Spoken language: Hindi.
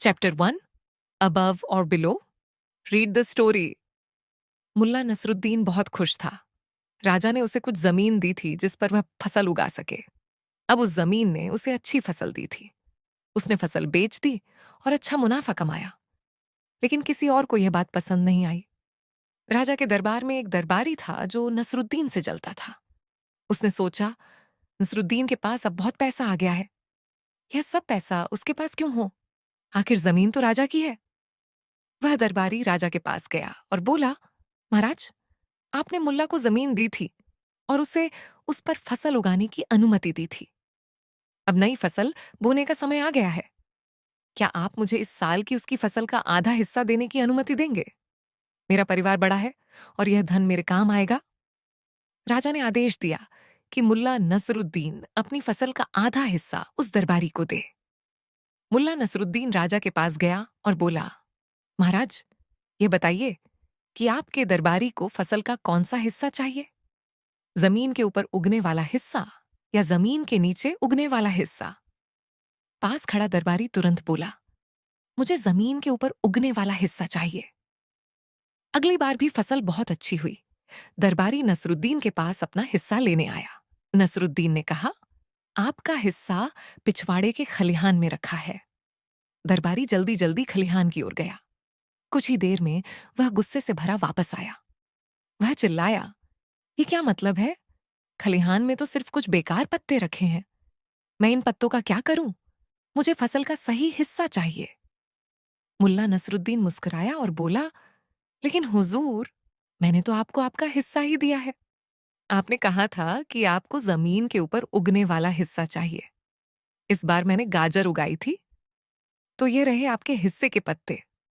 चैप्टर 1 अबव और below. Read the story. Mulla Nasruddin बहुत खुश था। राजा ने उसे कुछ जमीन दी थी जिस पर वह फसल उगा सके। अब उस जमीन ने उसे अच्छी फसल दी थी। उसने फसल बेच दी और अच्छा मुनाफा कमाया। लेकिन किसी और को यह बात पसंद नहीं आई। राजा के दरबार में एक दरबारी था जो नसरुद्दीन से जलता था। उसने सोचा, नसरुद्दीन के पास अब बहुत पैसा आ गया है। यह सब पैसा उसके पास क्यों हो? आखिर जमीन तो राजा की है। वह दरबारी राजा के पास गया और बोला, महाराज, आपने मुल्ला को जमीन दी थी और उसे उस पर फसल उगाने की अनुमति दी थी। अब नई फसल बोने का समय आ गया है। क्या आप मुझे इस साल की उसकी फसल का आधा हिस्सा देने की अनुमति देंगे? मेरा परिवार बड़ा है और यह धन मेरे काम आएगा। राजा ने आदेश दिया कि मुल्ला नसरुद्दीन अपनी फसल का आधा हिस्सा उस दरबारी को दे। मुल्ला नसरुद्दीन राजा के पास गया और बोला, महाराज, ये बताइए कि आपके दरबारी को फसल का कौन सा हिस्सा चाहिए? जमीन के ऊपर उगने वाला हिस्सा या जमीन के नीचे उगने वाला हिस्सा? पास खड़ा दरबारी तुरंत बोला, मुझे जमीन के ऊपर उगने वाला हिस्सा चाहिए। अगली बार भी फसल बहुत अच्छी हुई। दरबारी नसरुद्दीन के पास अपना हिस्सा लेने आया। नसरुद्दीन ने कहा, आपका हिस्सा पिछवाड़े के खलिहान में रखा है। दरबारी जल्दी जल्दी खलिहान की ओर गया। कुछ ही देर में वह गुस्से से भरा वापस आया। वह चिल्लाया, ये क्या मतलब है? खलिहान में तो सिर्फ कुछ बेकार पत्ते रखे हैं। मैं इन पत्तों का क्या करूं? मुझे फसल का सही हिस्सा चाहिए। मुल्ला नसरुद्दीन मुस्कुराया और बोला, लेकिन हुजूर, मैंने तो आपको आपका हिस्सा ही दिया है। आपने कहा था कि आपको जमीन के ऊपर उगने वाला हिस्सा चाहिए। इस बार मैंने गाजर उगाई थी, तो ये रहे आपके हिस्से के पत्ते।